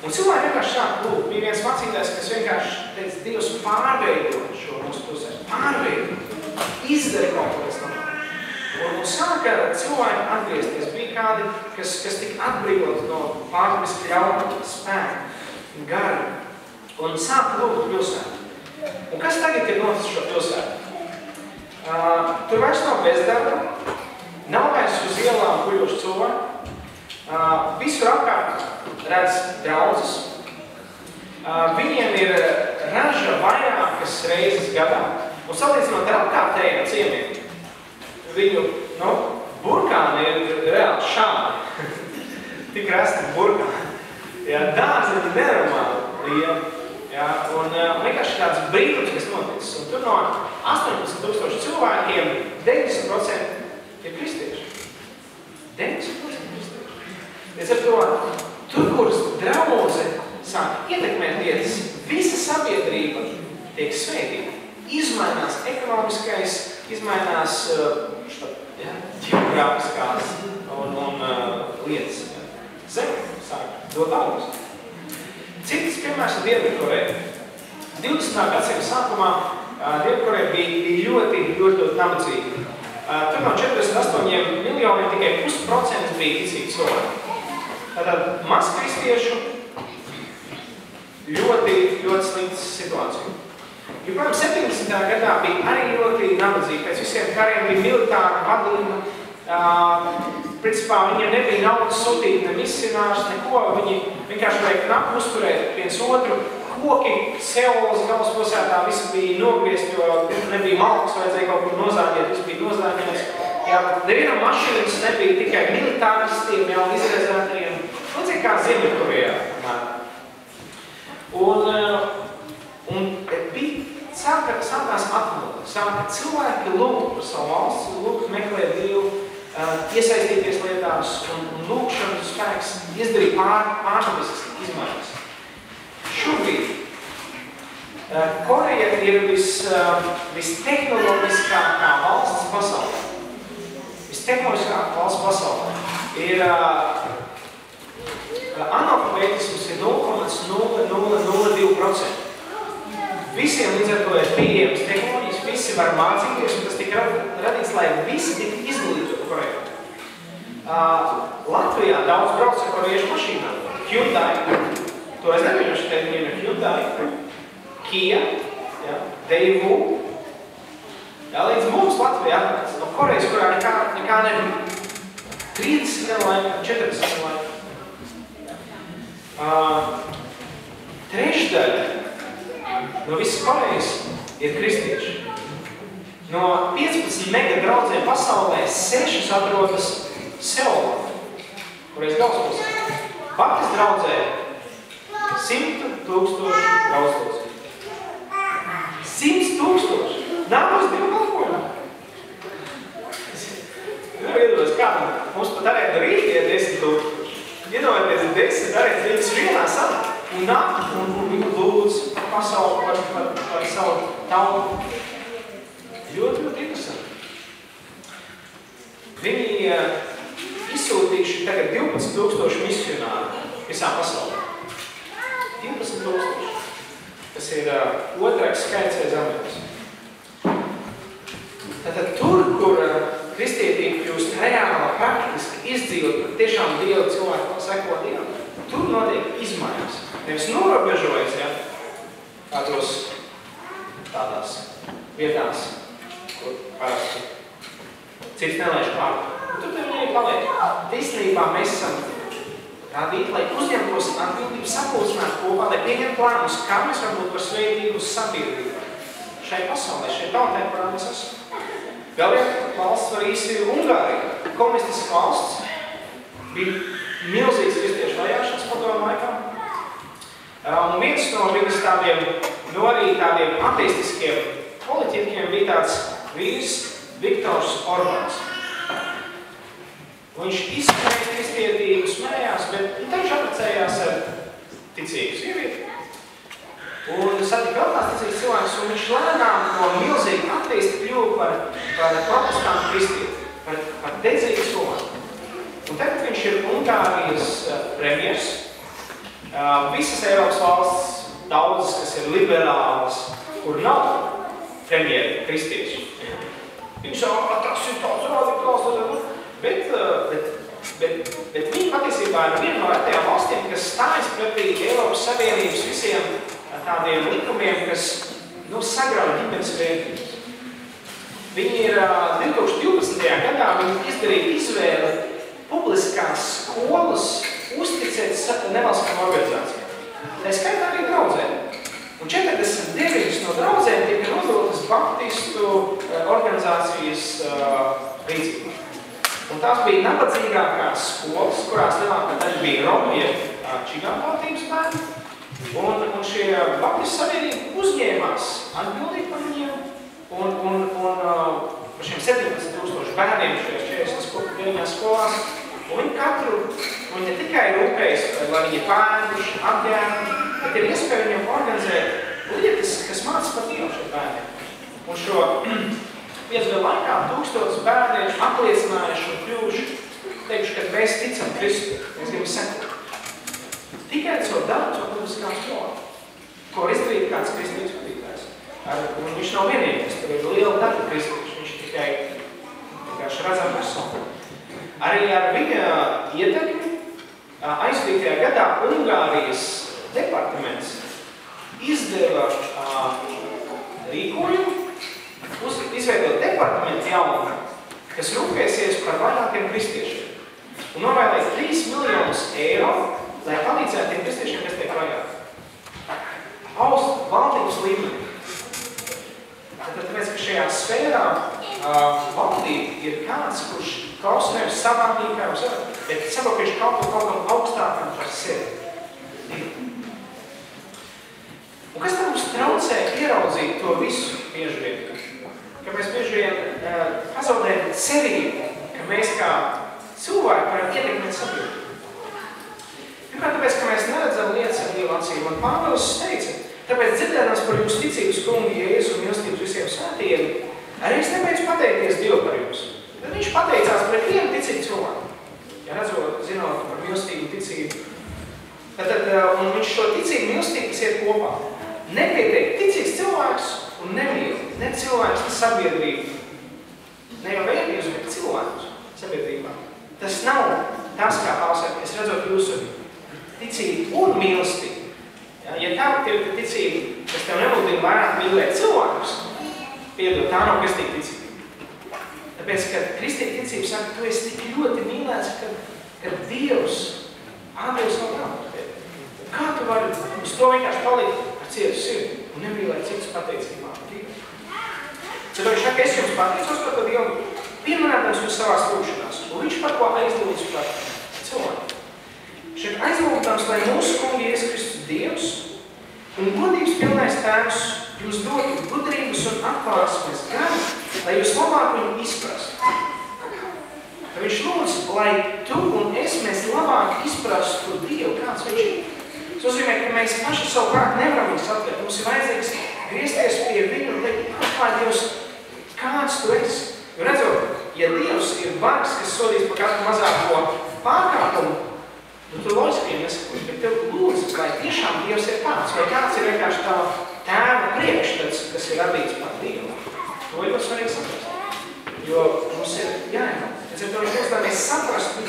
Un cilvēki vienkārši sāk lūgt. Bija viens mācītājs, kas vienkārši teica, Dievs pārveido šo mūsu pilsētu, pārveido, izdara kaut ko pēc tam. Un sāka cilvēki atgriezties. Bija kādi, kas tika atbrīvot no pārmiski ļauna spēka, gara. Un sāk lūgt pilsētu. Un kas tagad ir noticis šo pilsētu? Tur vairs nav bezdarba, nav vairs uz ielām guļoši cilvēki. Visur apkārt redz draudzes. Viņiem ir raža vairākas reizes gadā. Un salīdzinot ar apkārtējiem ciemiem, viņu burkāni ir reāli šādi. Tik rasti burkāni. Ja, dārzi ir nenormāli lieli. Ja, un vienkārši tāds brīnums, kas noticis. Un tur no 18,000 cilvēkiem 90% ir kristieši. 90% kristieši. Līdz ar to, tur, kuras draudze sāk ietekmēt lietas, visa sabiedrība tiek svētīta. Izmainās ekonomiskais, izmainās ģeogrāfiskās un lietas. Zem sāk dot augus. Cits piemērs ir Dienvidkoreja. 20. gadsimta sākumā Dienvidkoreja bija ļoti nabadzīga. Tur no 48 miljoniem tikai 0,5% bija ticīgi cilvēki. Tātad maz kristiešu, ļoti slikta situācija. Jo, protams, 70. gadā bija arī ļoti nabadzīgi. Pēc visiem kariem bija militāra vadība. Principā viņiem nebija naudas sūtīt, ne misionārus, neko. Viņi vienkārši vajag knapi uzturēt viens otru. Koki Seulas galvaspilsētā visi bija nogriezt, jo nebija malkas, vajadzēja kaut kur nozāģēt, viss bija nozāģēts. Jā, nevienam mašīnas nebija tikai militāristiem, jau izrezētajiem. Līdzīgi kā Ziemeļkorejā. Un sākās atmodas, sāka cilvēki lūgt par savu valsts, lūgt meklēt Dievu, iesaistīties lietās un lūgšanas spēks izdarīja pārdaviskas izmaiņas. Šobrīd Koreja ir vistehnoloģiskākā valsts pasaulē. Vistehnoloģiskākā valsts pasaulē. Ir analfabētisms ir 0,0002%. Visiem līdz ar to ir pieejams tehnoloģijas, visi var mācīties, un tas tika tika radīts, lai visi tika izglītoti Korejā. Latvijā daudz brauc ar korejiešu mašīnām. Hyundai, to es nevienu, viņiem ir Hyundai, Kia, Daewoo. Līdz mums Latvijā atnāc no Korejas, kurā nekā nebija 30 gadu laika, 40 gadu laika. Trešdaļa no visas Korejas ir kristieši. No 15 mega draudzēm pasaulē 6 atrodas Seulā, Korejas galvaspilsētā. Baptistu draudzē 100 000 draudzes. 100 000! Nav uz divu kalpojumu. Iedomājieties, kādam mums pat arī no rīta ir 10 000. Iedomājieties, 10 arī viņas vienā sanā un nāk un viņu lūdz pasauli par savu tautu. Ļoti interesanti. Viņi izsūtījuši tagad 12 000 misionāru visā pasaulē. 12 000. Tas ir otrais skaits aiz Amerikas. Tātad tur, kur kristietība kļūst reāli, praktiski izdzīvot, tiešām Dievu cilvēku seko Dievu, tur notiek izmaiņas. Nevis norobežojas, kādos tādās vietās, kur parasti cits nelaiž pāri. Tur viņi paliek. Īstenībā mēs esam radīti, lai uzņemtos atbildību, sapulcināt kopā, lai pieņem plānus, kā mēs varam būt par svētību uz sabiedrību. Šai pasaulē, šai tautai, kurā mēs esam. Vēl viena valsts var īsti ir Ungārija. Komunistiska valsts bija milzīgs kristiešu vajāšanas padomu laikā. Un viens no viņas tādiem ateistiskiem politiķiem bija tāds vīrs Viktors Orbāns. Viņš izsmēja kristietību, smējās, bet viņš apprecējās ar ticīgu sievieti. Un satika vēl tās ticīgas cilvēks, un viņš lēnām no milzīgi ateisti kļuva par protestantu kristieti, par dedzīgu cilvēku. Un tagad viņš ir Ungārijas premjers. Visas Eiropas valsts, daudzas, kas ir liberālas, kur nav premjeri kristieši. Viņš tas ir tāds radikāls, bet viņi patiesībā ir viena no retajām valstīm, kas stājas pretī Eiropas Savienības visiem tādiem likumiem, kas sagrauj ģimenes vērtības. Viņi ir 2012. gadā izdarīja izvēli publiskās skolas uzticēt nevalstiskām organizācijām. Tā skaitā arī draudzēm. Un 49 no draudzēm tika nodotas baptistu organizācijas rīcībā. Un tās bija nabadzīgākās skolas, kurās lielākā daļa bija Romi, čigānu tautības bērni. Un šie baptistu savienība uzņēmās atbildīgi par viņiem. Un par šiem 17 000 bērniem šajās 49 skolās. Un viņi ne tikai rūpējas, lai viņi pēduši, apģērbi, bet ir iespēja viņiem organizēt lietas, kas māca par Dievu šiem bērniem. Un šo 5 gadu laikā 1000 bērni apliecinājuši un kļuvuši, teikuši, ka mēs ticam Kristu, mēs gribam sekot. Tikai caur darbu, publiskām skolām, ko izdarīt kāds kristīgs vadītājs. Un viņš nav vienīgais, tur ir liela daļa kristieši, viņš tikai redzam personu. Arī ar viņa ietekmi aizvītajā gadā Ungārijas departaments izdeva rīkojumu, izveidot departamentu jaunu, kas rūpēsies par vairākiem kristiešiem. Un novēlēt 3 miljonus eiro, lai palīdzētu tiem kristiešiem, kas tiek vajāti. Valdības līmenī. Tāpēc, ka šajā sfērā valdība ir kāds, kurš klaus nevis savām līkām, bet saprot, ka viņš kaut kam augstākam par sevi. Un kas tad mums traucē ieraudzīt to visu bieži vien? Ka mēs bieži vien pazaudējam cerību, ka mēs kā cilvēki varam ietekmēt sabiedrību. Pirmkārt, tāpēc, ka mēs neredzam lietas ar Dievu acīm. Un Pāvils teica, tāpēc dzirdēdams par jūsu ticības kungu Jēzu un mīlestības visiem svētījiem, arī es nebeidzu pateikties Dievu par jums. Bet viņš pateicās pret vienu ticību cilvēku. Ja redzot, zinot par mīlestību un ticību. Un viņš šo ticību mīlestību, kas iet kopā. Nepietiek ticīgs cilvēks un nemīl. Ne cilvēks, kas sabiedrība. ne jau vērtības, bet cilvēkus sabiedrībā. Tas nav tas, kā Pāvils saka, es redzot jūsu ticību un mīlestību. Ja tā ir ticība, kas tev nemūdina vairāk mīlēt cilvēkus, piedod, tā nav kristīga ticība. Tāpēc, ka kristīga ticība saka, tu esi tik ļoti mīlēts, ka Dievs atdev savu nāvu. Kā tu vari uz to vienkārši palikt ar cietu sirdi un nemīlēt citus pateicībā? Tad viņš saka, es jums pateicos par to Dievu, pieminētams jūs savās lūkšanās, un viņš par ko aizlūdz par cilvēku. Šeit aizlūgtams, lai mūsu kungi Jēzus Kristus Dievs un godības pilnais tēvs jūs dotu gudrības un atklāsmes gan, lai jūs labāk viņu izprastu. Viņš lūdz, lai tu un es mēs labāk izprastu Dievu, kāds viņš ir. Tas nozīmē, ka mēs paši savu prātu nevaram viņus atvērt. Mums ir vajadzīgs griezties pie viņu un teikt, atklāj Dievs, kāds tu esi. Jo redzot, ja Dievs ir bargs, kas sodīs par katru mazāko pārkāpumu, tu loģiski nesakoši, bet tev lūdzu, vai tiešām Dievs ir tāds, vai kāds ir vienkārši tā tēva priekšstats, kas ir radīts par Dievu. To ir ļoti svarīgi saprast. Jo mums ir jāiemāk. Es ar to viņš lūdzu, lai mēs saprastu,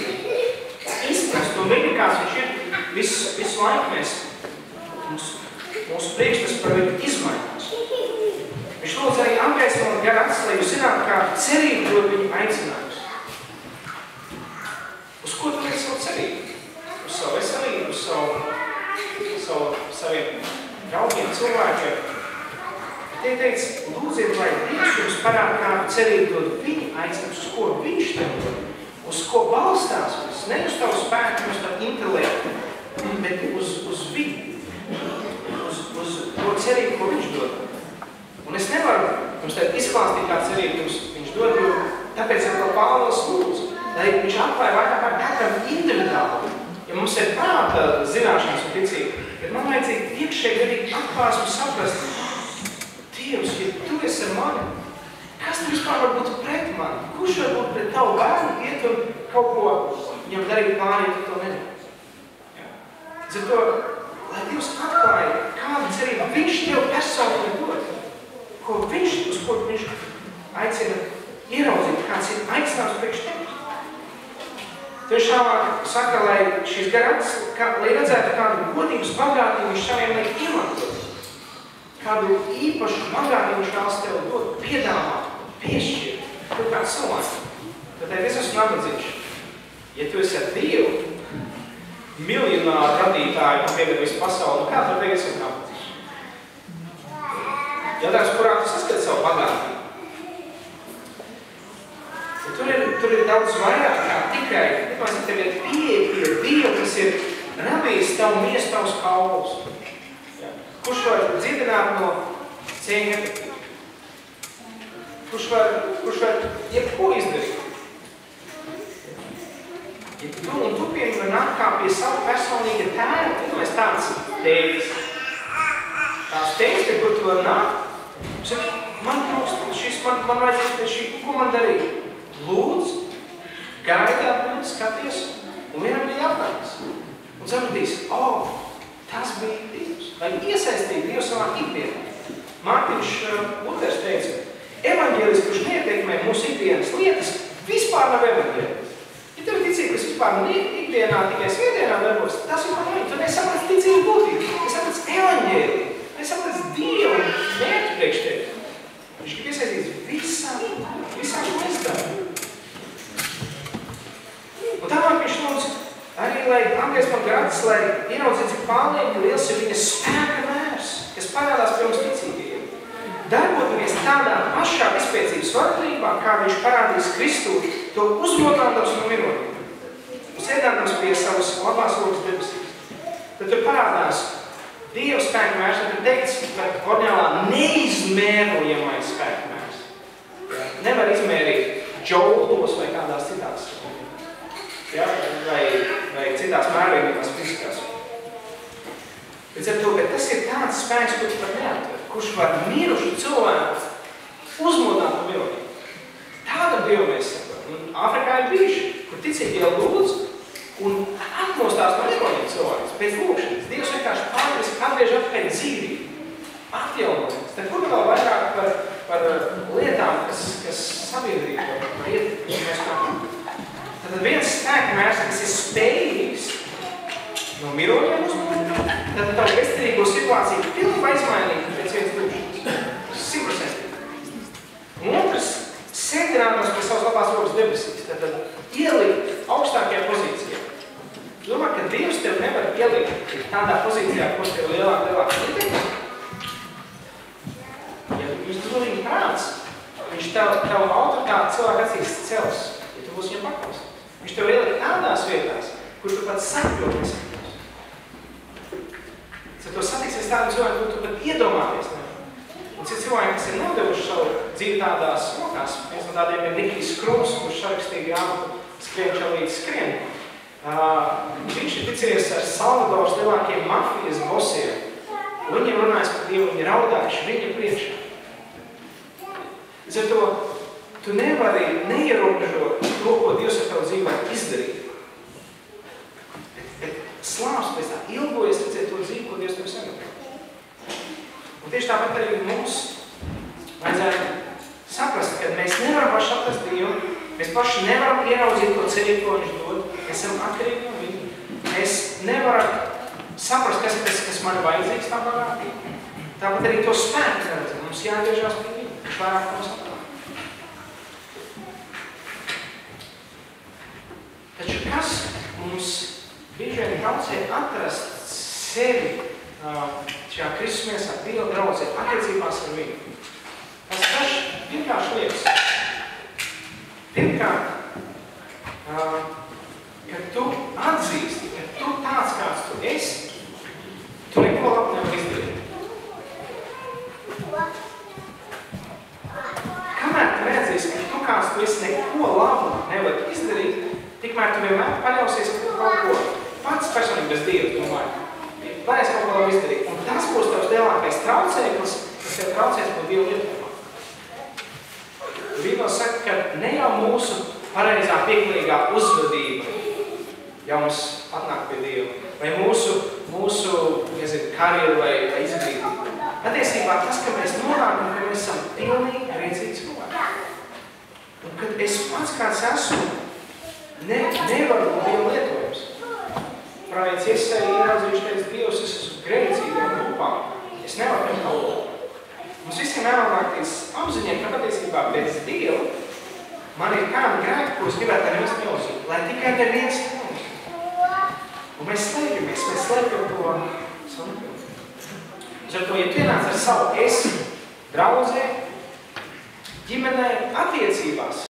izprastu un viņu, kāds viņš ir, visu laiku mēs, mūsu priekšstats par viņu izmainās. Viņš lūdz arī apgaismot gar acis, lai jūs zināt, kā cerību dod viņu aicinājums. Uz ko tu liek savu cerību? Uz savu veselību, uz saviem draugiem, cilvēkiem. Tie teica, lūdziet, lai Dievs jums parāda, kādu cerību dod viņu aicinājums, uz ko viņš tev dod, uz ko balstās viss, ne uz tavu spēku, ne uz tavu intelektu, bet uz viņu, uz to cerību, ko viņš dod. Un es nevaru jums te izklāstīt, kā cerību viņš dod, jo tāpēc ar to Pāvils lūdzu, lai viņš atklāja vairāk par katram individuāli. Ja mums ir prāta zināšanas un ticība, bet man vajadzīgi iekšēji arī atklāsmu saprast, Dievs, ja tu esi ar mani, kas tu vispār var būt pret mani? Kurš var būt pret tavu bērnu, iet un kaut ko viņam darīt pāri, ja tu to nedari? Ar to, lai Dievs atklāja, kāda cerība viņš tev personīgi dod, uz ko viņš aicina ieraudzīt, kāds ir aicinājums priekš tevis. Viņš tālāk saka, lai šīs garats, lai redzētu kādu godības bagātību viņš saviem liek iemantot. Kādu īpašu bagātību viņš vēlas tev dot, piedāvāt, piešķirt, kaut kādu cilvēku. Tad es esmu nabadzīgs. Ja tu esi ar Dievu, miljonāru radītāju, un piedara visu pasauli, kā tu tagad esi nabadzīgs? Jautājums, kurā tu saskati savu bagātību? Tur ir daudz vairāk kā tikai, tev ir pieeja pie Dievu, kas ir radījis tavu miesu, tavus kaulus. Kurš var dziedināt no cieņa? Kurš var jebko izdarīt? Ja tu piemēram nāk kā pie savu personīga tēva, mēs tāds tēvis. Tās tēvis, kur tu var nāk, man trūkst, man vajadzēs pēc šī, ko man darīt? Lūdz, gaidāt, skaties, un vienam bija jautājums. Un sapratīs, tas bija Dievs. Lai iesaistīt Dievu savā ikdienā. Mārtiņš Luters teica, evaņģēlis, kurš neietekmē mūsu ikdienas lietas, vispār nav evaņģēlis. Ja tev ir ticība, kas vispār ikdienā tikai svētdienā darbos, tas ir par viņu. Tu nesaprats ticību būtību, nesaprats evaņģēli, nesaprats Dievu mērķi priekš tevi. Viņš grib iesaistīts visā šo izdarbu. Un tālāk viņš lūdz arī, lai apgaismot garats, lai ieraudzītu, cik pārlieki liels ir viņa spēka mērs, kas parādās pie mums ticīgajiem. Darbotamies tādā pašā izpēcības vardarbībā, kā viņš parādīs Kristu, to uzmodāndams no mirodiem. Un sēdāndams pie savas labās rokas debesīs. Tad tur parādās Dieva spēka mērs, un tur teikts, ka oriģinālā neizmērojamais spēka mērs. Nevar izmērīt džaulos vai kādās citās. Ja, vai citās mērīgās fizikās. Līdz ar to, ka tas ir tāds spēks, kurš var neatver, kurš var mirušu cilvēku uzmodāt no mirodiem. Tāda Dievu mēs saprotam. Āfrikā ir bijuši, kur ticīgi jau lūdz un atmostās no mirodiem cilvēks pēc lūkšanas. Dievs vienkārši pārvis atgriež atpēc dzīvību, atjaunoties. Tad kur vēl vairāk par par lietām, kas sabiedrība var ietekmēt. Tad viens spēka mērs, kas ir spējīgs no miroļiem uzmanīt, tad tavu veselīgo situāciju pilnībā izmainīt pēc vienas lūkšanas. 100%. Un otrs, sēdinātos pie savas labās rokas debesīs, tad ielikt augstākajā pozīcijā. Domāju, ka Dievs tev nevar ielikt tādā pozīcijā, kur tev lielāk ietekmē. Ja jūs to viņa prāts, viņš tev autoritāti cilvēku acīs cels, ja tu būsi viņam paklausīts. Viņš tev ielikt tādās vietās, kur tu pat sakļot nesakļos. Tad to satiksies tādu cilvēku, kur tu pat iedomāties nevar. Un citi cilvēki, kas ir nodevuši savu dzīvi tādās rokās, viens no tādiem ir Nikijs Krūms, kurš sarakstīja grāmatu Skrien čalīdz skrien. Viņš ir ticies ar Salvadoras lielākiem mafijas bosiem. Viņiem runājas par Dievu, viņi raudājuši viņa priekšā. Līdz ar to, tu nevari neierobežot to, ko Dievs ar tavu dzīvē izdarīt. Bet slāvs pēc tā ilgojas redzēt to dzīvi, ko Dievs tev sagatavo. Un tieši tāpat arī mums vajadzētu saprast, ka mēs nevaram paši atrast Dievu, mēs paši nevaram ieraudzīt to ceļu, ko viņš dod. Mēs esam atkarīgi no viņa. Mēs nevaram saprast, kas ir tas, kas man ir vajadzīgs tā bagātība. Tāpat arī to spēku neredzam. Mums jāgriežās pie viņa. Viņš vairāk mums atklāt. Taču kas mums bieži vien traucē atrast sevi šajā Kristus miesā, Dieva draudzē, attiecībās ar viņu? Tas daži vienkārši lietas. Pirmkārt, kad tu atzīsti, ka tu tāds, kāds tu esi, tu neko labu nevar izdarīt. Kamēr tu neatzīsti, ka tu kāds tu esi neko labu nevar izdarīt, tikmēr tu vienmēr paļausies, ka tu kaut ko pats personīgi bez Dieva domāji. Varēs kaut ko labu izdarīt. Un tas būs tavs lielākais traucēklis, kas tev traucēs no Dieva lietumā. Bībele saka, ka ne jau mūsu pareizā pieklīgā uzvedība jau mums atnāk pie Dieva, vai mūsu karjeru vai izglītību. Patiesībā tas, ka mēs nonākam, ka mēs esam pilnīgi grēcīgi cilvēki. Un kad es pats kāds esmu, nevaru būt Dieva lietojums. Pravietis Jesaja ieraudzījuši teica, Dievs, es esmu grēcīgi un lūpām. Es nevaru tev kalpot. Mums visiem jānonāk līdz apziņai, ka patiesībā pēc Dieva man ir kādi grēki, ko es gribētu ar jums neuzīt, lai tikai neviens neuzīt. Un mēs slēpjam to savu. Ar to, ja tu ienāc ar savu esi draudzē, ģimenē, attiecībās,